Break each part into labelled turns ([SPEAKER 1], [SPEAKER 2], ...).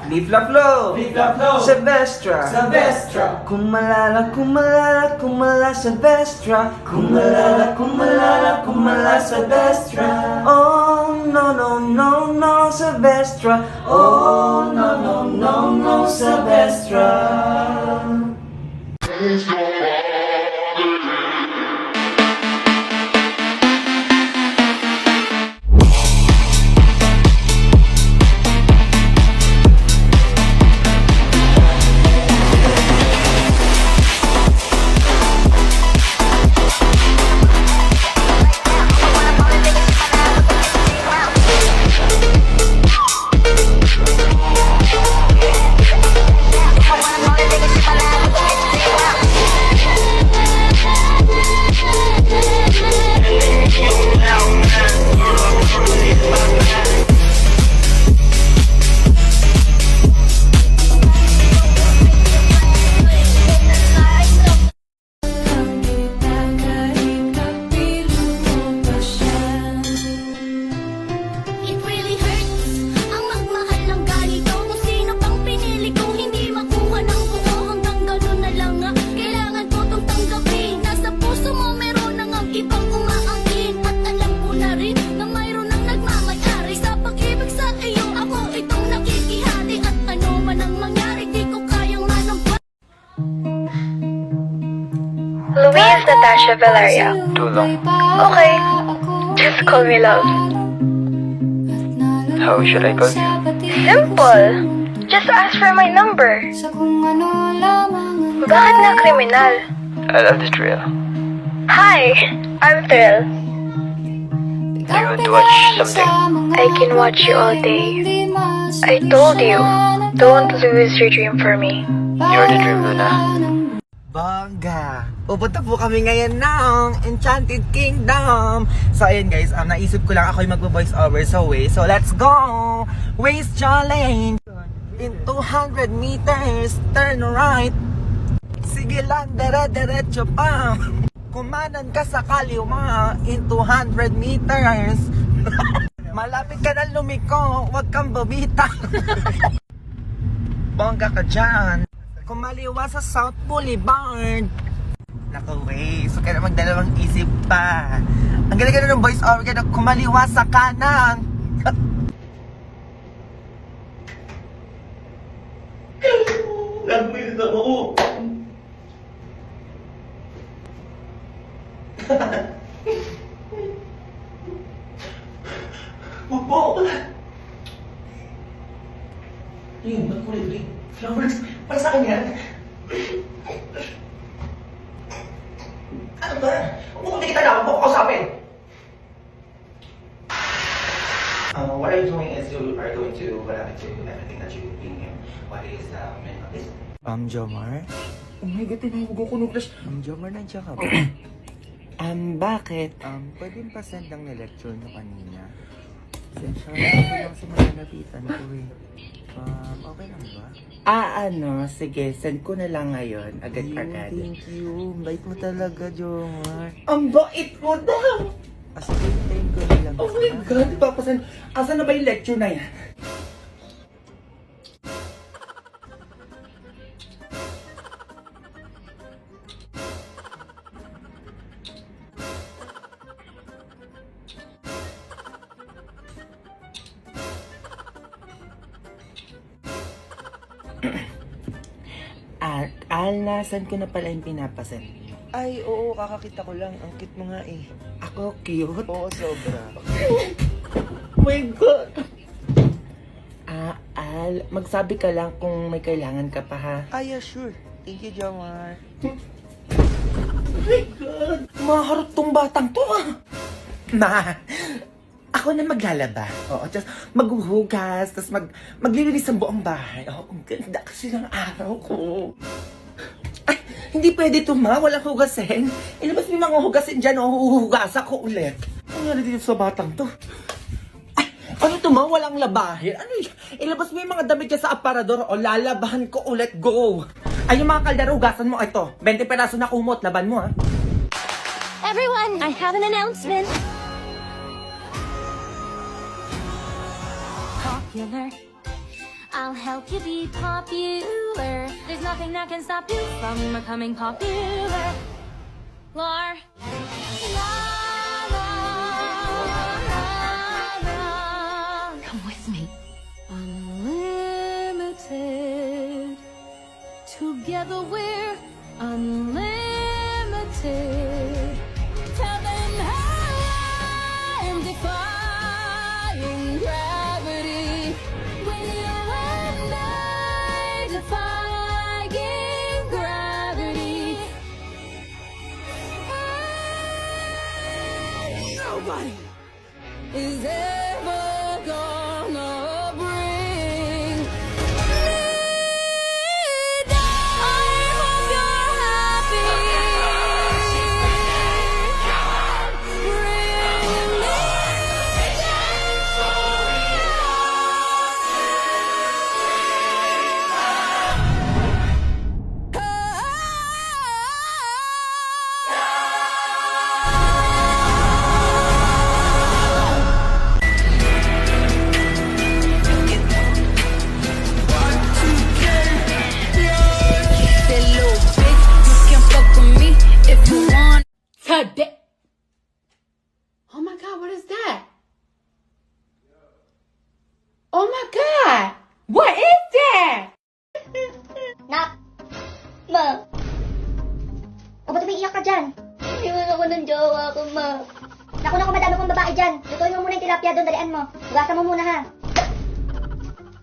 [SPEAKER 1] Flip-flop-lo,
[SPEAKER 2] Flip-flop-lo,
[SPEAKER 1] Silvestra,
[SPEAKER 2] Silvestra,
[SPEAKER 1] Kumalala, kumala, kumala, Silvestra, Kumalala, kumala, kumala, Silvestra. Oh, no, no, no, no, Silvestra. Oh, no, no, no, no, Silvestra.
[SPEAKER 3] Louise Natasha Valeria.
[SPEAKER 4] Tulong.
[SPEAKER 3] Okay. Just call me love.
[SPEAKER 4] How should I call you?
[SPEAKER 3] Simple. Just ask for my number. Bakit na kriminal?
[SPEAKER 4] I love the thrill.
[SPEAKER 3] Hi, I'm Thrill.
[SPEAKER 4] Do you want to watch something?
[SPEAKER 3] I can watch you all day. I told you, don't lose your dream for me.
[SPEAKER 4] You're the dream, Luna.
[SPEAKER 1] Bongga! Pupunta po kami ngayon ng Enchanted Kingdom! So ayun guys, naisip ko lang ako yung magbo-voice over sa Waze. So let's go! Waze challenge! In 200 meters, turn right. Sige lang, dire-diretso pa. Kumanan ka sa kaliwa in 200 meters. Malapit ka na lumiko, huwag kang bumita. Bongga ka dyan. Kumaliwa sa South Boulevard. Naku, Waze. So, kaya magdalawang isip pa. Ang galing ng voice over kaya kumaliwa sa kanan. Nagwil na ako. Bubo! Yun, magkulit-kulit. Flowers, para sa kanya. Ano ba? Kung nakita na ako, huwag ko kausapin. What are you doing is you are going to whatever to everything that you bring in. What is the meaning of this? Jomar? Oh my God, tinawag ako nung crush. Jomar, nandiyan ka ba? Bakit? Pwede pa-send ang lecture nyo kanina. Sensya ko lang sa mga napitan ko eh. Okay lang ba? Sige, send ko na lang ngayon. Agad-agad. Thank you. Bait mo talaga, Jomar. Ang bait mo daw! Sige, hintayin ko na lang. Oh my God, papasend. Asa na ba yung lecture na yan? Nasan ko na pala yung pinapasend? Ay, oo, kakakita ko lang. Ang cute mo nga eh. Ako, cute? Oo, sobra. Oh my God! Magsabi ka lang kung may kailangan ka pa ha? Yeah, sure. Thank you, Jomar. Oh my God! Maharot tong batang to ah! Ako na maglalaba. Oo, just maghuhugas, tapos maglilinis ang buong bahay. Ang ganda kasi ng araw ko. Ay, hindi pwede ito walang hugasin. Ilabas mo yung mga hugasin dyan o huhugas ako ulit. Ano nangyari dito sa batang to? Ay, ano ito walang labahin? Ano yun? Ilabas mo yung mga damit dyan sa aparador o lalabahan ko ulit, go! Ay, yung mga kaldero, hugasan mo ito. 20 peraso na kumot, laban mo ha.
[SPEAKER 5] Everyone, I have an announcement. Popular. I'll help you be popular. There's nothing that can stop you from becoming popular. Lar. La, la, la, la. Come with me. Unlimited. Together we're unlimited. Tell them how I'm defying gravity. When you and I defying gravity. Nobody is ever gonna bring me down. I hope you're happy. Bring me
[SPEAKER 2] That little bitch, you can fuck with me if you want. Oh my god, what is that? Oh my god! What is that?
[SPEAKER 6] Nak! Ma! O ba't umiiyak ka dyan? Iwan ako ng jowa ko, ma. Naku, madami kong babae dyan. Lutuin mo muna yung tilapia doon, dalian mo. Hugasan mo muna, ha?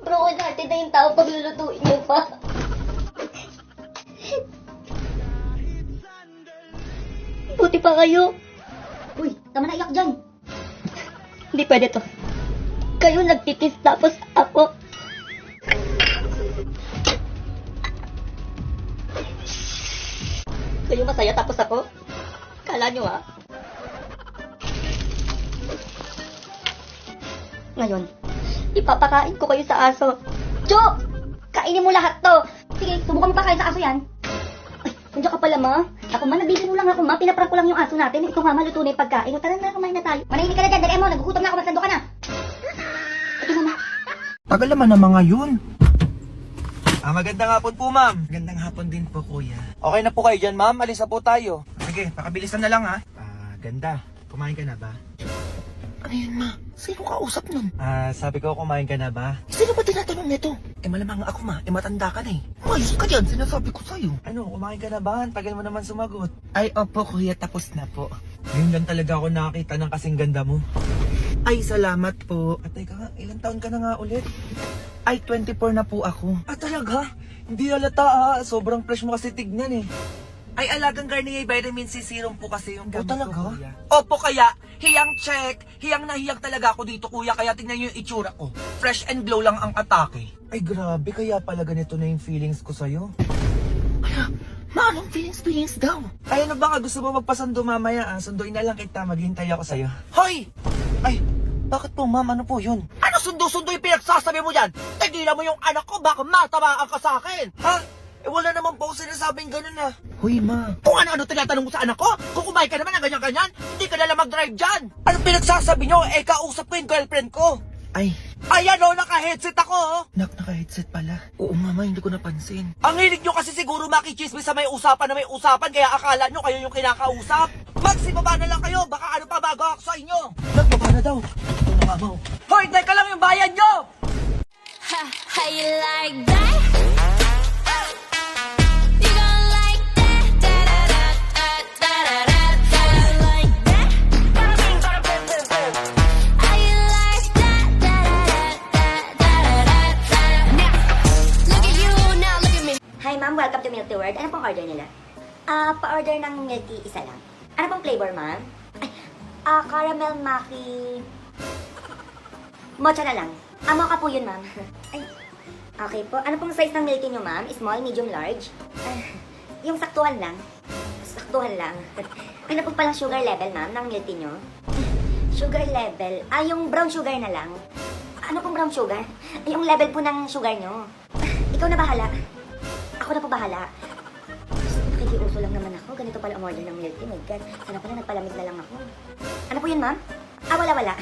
[SPEAKER 6] Bro, natin na yung tao pag lulutuin niyo pa. Buti pa kayo. Uy, tama na iyak dyan. Hindi pwede to. Kayo nagtitis tapos ako. Kayo masaya tapos ako? Kala nyo Ngayon, ipapakain ko kayo sa aso. Jo! Kainin mo lahat to! Sige, subukan mo pakain sa aso yan. Ay, nandiyan ka pala, ma. Ako, ma, nagbibiro lang ako, ma. Pinaprank ko lang yung aso natin. Ito nga, maluto na yung pagkain. O, tara na, kumain na tayo. Manahimik ka na dyan, dali mo. Nagugutom na ako, masando ka na. Ito na, ma.
[SPEAKER 1] Tagal naman ng mga yun. Magandang hapon po, ma'am. Magandang hapon din po, kuya. Okay na po kayo dyan, ma'am. Alis na po tayo. Sige, pakabilisan na lang, ha. Ganda. Kumain ka na ba? Ano yun, ma? Sino kausap nun? Sabi ko, kumain ka na ba? Sino ba tinatanong nito? Malamang ako, ma. Matanda ka na eh. Mayos ka dyan, sinasabi ko sa'yo. Ano, kumain ka na ba? Tagal mo naman sumagot. Ay, opo, kuya. Tapos na po. Ngayon lang talaga ako nakakita ng kasing ganda mo. Ay, salamat po. At teka nga, ilang taon ka na nga ulit? Ay, 24 na po ako. Talaga? Hindi halata sobrang fresh mo kasi tignan eh. Ay, alagang Garnier Vitamin C Serum po kasi yung gamit
[SPEAKER 7] talaga?
[SPEAKER 1] ko, kuya. Opo, kaya, hiyang check. Hiyang na hiyang talaga ako dito, kuya. Kaya tingnan niyo yung itsura ko. Fresh and glow lang ang atake. Ay, grabe. Kaya pala ganito na yung feelings ko sa'yo. Ma, anong feelings daw? Ay, ano ba nga? Gusto mo magpasundo mamaya? Sunduin na lang kita. Maghihintay ako sa'yo. Hoy! Ay, bakit po, ma'am? Ano po yun? Ano sundo-sundo yung pinagsasabi mo yan? Tigilan mo yung anak ko. Baka matamaan ka sa akin. Ha? Wala naman po ako sinasabing ganun na. Huy, ma. Kung ano-ano tinatanong mo sa anak ko? Kung kumain ka naman ng ganyan-ganyan, hindi ka nalang mag-drive dyan. Anong pinagsasabi nyo? Kausap ko yung girlfriend ko. Ay. Ayan o, naka-headset ako. Naka-headset pala. Oo, mama, hindi ko napansin. Ang hilig nyo kasi siguro makichismis sa may usapan na may usapan, kaya akala nyo kayo yung kinakausap. Magsibaba na lang kayo, baka ano pa bago ako sa inyo. Nagbaba na daw. Ito na nga, ma. Hoy, teka lang yung bayan nyo!
[SPEAKER 5] Ha, how you like that? You gonna like that? Da-da-da-da-da-da-da. Like that? How you like that? Da-da-da-da-da-da. Now, look at you, now look at me.
[SPEAKER 6] Hi ma'am, welcome to Milk the World. Ano pong order nila? Pa-order ng milk tea, isa lang. Ano pong flavor, ma'am? Ay, caramel maki... Mocha na lang. Mocha po yun, ma'am. Ay, okay po. Ano pong size ng milk tea nyo, ma'am? Small, medium, large? Yung saktuhan lang. Saktuhan lang. Ano po palang sugar level, ma'am, ng milk tea nyo? Sugar level? Yung brown sugar na lang. Ano pong brown sugar? Yung level po ng sugar nyo. Ikaw na bahala. Ako na po bahala. Nakikiuso lang naman ako. Ganito pala ang order ng milk tea. My God. Sana pala nagpalamig na lang ako. Ano po yun, ma'am? Wala.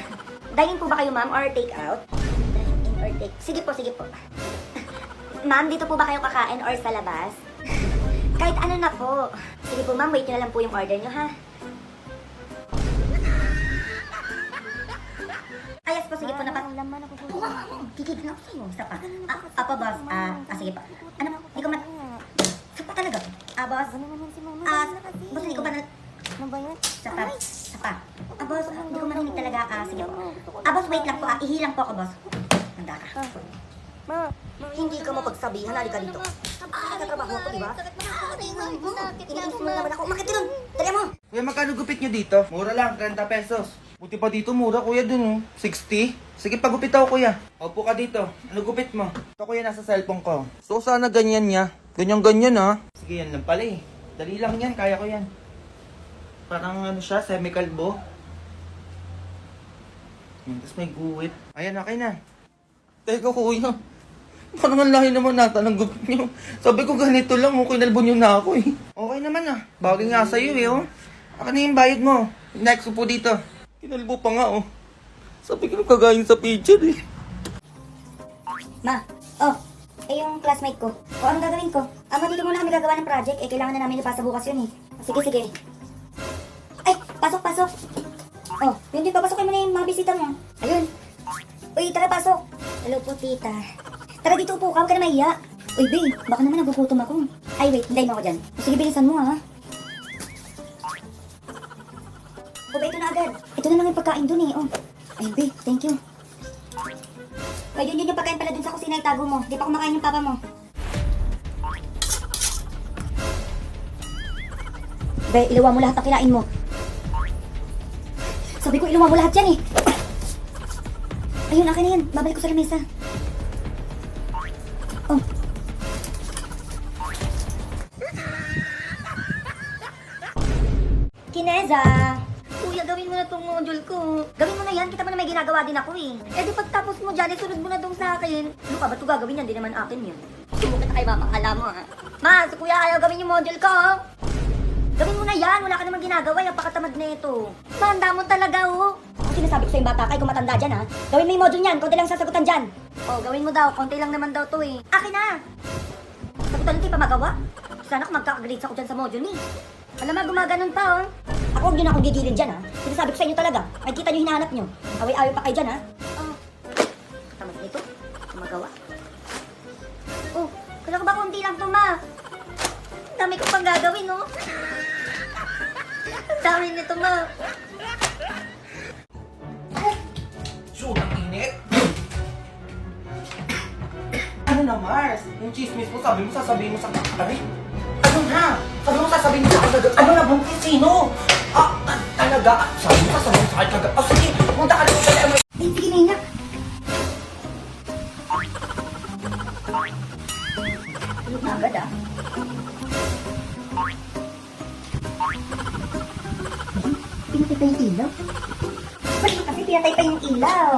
[SPEAKER 6] Dine-in po ba kayo, ma'am? Or take out? Dine-in or take... Sige po, sige po. Ma'am, dito po ba kayo kakain or sa labas? Kahit ano na po. Sige po ma'am, wait nyo na lang po yung order nyo ha. Ayos po, sige po, kikigil ako sa'yo. Isa pa. Apa boss, sige pa. Ano, hindi ko isa pa talaga. Boss. Boss, hindi ko ba Isa pa. Boss, hindi ko marinig talaga. Sige po. Boss, wait lang po. Ihilang po ako, boss. Handa ka. Hindi ka mapagsabihan. Halika dito. Nagtatrabaho ako, diba? Iniinis mo naman ako. Umakit doon. Dali mo.
[SPEAKER 1] Kuya, magkano gupit nyo dito? Mura lang, 30 pesos. Buti pa dito, mura kuya dun, oh. 60? Sige, pagupit ako kuya. Opo ka dito. Ano gupit mo? Ito kuya, nasa cellphone ko. So, sana ganyan niya. Ganyan-ganyan, ha? Sige, yan lang pala eh. Dali lang yan, kaya ko yan. Parang ano siya, semi-kalbo. Yan, tapos may guwit. Ayan, okay na. Teka kuya. Parang ang lahi naman nata ng gupit niyo. Sabi ko ganito lang, okay, nalbo niyo na ako eh. Okay naman ah. Bagay nga sa'yo eh, oh. Ako na yung bayad mo. Next po dito. Kinalbo pa nga, oh. Sabi ko kagayin sa picture eh.
[SPEAKER 6] Ma, yung classmate ko. Anong gagawin ko? Dito muna kami gagawa ng project. Kailangan na namin ipasa bukas yun eh. Sige. Ay, pasok. Yun din, papasokin mo na yung mga bisita mo. Ayun. Uy, tara, pasok. Hello po, tita. Tara dito, upo ka. Huwag ka na mahiya. Uy, babe, baka naman nagugutom ako. Ay, wait, hintayin mo ako dyan. Sige, bilisan mo, ha. Ba, ito na agad. Ito na lang yung pagkain dun eh, Ay, babe, thank you. Ay, yun yung pagkain pala dun sa kusina, itago mo. Di pa kumakain yung papa mo. Be, ilawa mo lahat ang kinain mo. Sabi ko, ilawa mo lahat yan eh. Ayun, akin na yan. Babalik ko sa lamesa. Kineza! Kuya, gawin mo na tong module ko. Gawin mo na yan. Kita mo na may ginagawa din ako eh. Di pagtapos mo dyan, sunod mo na tong sa akin. Ano ka ba ito gagawin yan? Di naman akin yun. Sumukit na kay mama. Alam mo ha. Ma, si kuya ayaw gawin yung module ko. Gawin mo na yan. Wala ka naman ginagawa. Napakatamad na ito. Tanda mo talaga Ang sinasabi ko sa yung bata, kay kumatanda dyan ha. Gawin mo yung module niyan. Konti lang sasagutan dyan. Gawin mo daw. Konti lang naman daw to eh. Akin na. Sagutan hindi pa magawa. Sana kung magkakagrades ako dyan sa module ni. Alam mo, gumaganon pa Ako, huwag nyo na akong gigilid dyan ha. Sinasabi ko sa inyo talaga. Nakikita nyo hinahanap nyo. Away-away pa kayo dyan ha. Katamad nito. Magawa. Kala ko ba konti lang to ma? Ang dami ko pang gagawin Ang dami nito ma.
[SPEAKER 1] Shoot, ang init. Ano na, Mars? Yung chismis mo, sabi mo, sasabihin mo sa kakari. Ano na? Sabi mo, sasabihin mo sa kakari. Ano na, buntis? Sino? Talaga? Sabi mo, sasabihin mo sa kakari. Sige, punta ka na sa kakari.
[SPEAKER 6] Ay, sige na inak. Tulog na agad Pinatay pa yung ilaw? Ba't kasi pinatay pa yung ilaw?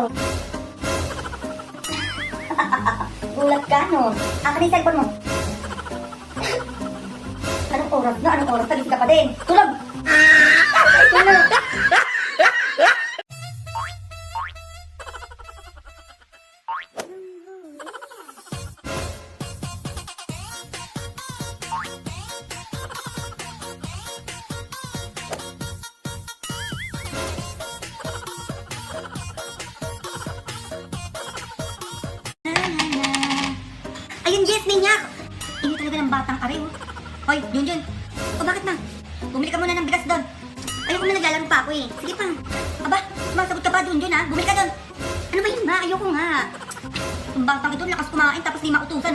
[SPEAKER 6] Gulat ka, no? Akin yung cellphone mo. Anong oras na? Anong oras? Tagising ka pa din. Tulog! Tulog! Ayun, yes, Minyak! Ini talaga ng batang ari, Hoy, Junjun. Bakit na? Bumili ka muna ng bigas doon. Ayoko na naglalaro pa ako eh. Sige pa. Aba, sumasagot ka pa, Junjun ha? Bumili ka doon. Ano ba yun ma? Ayoko nga. Ang batang ito, lakas kumain tapos di mautusan,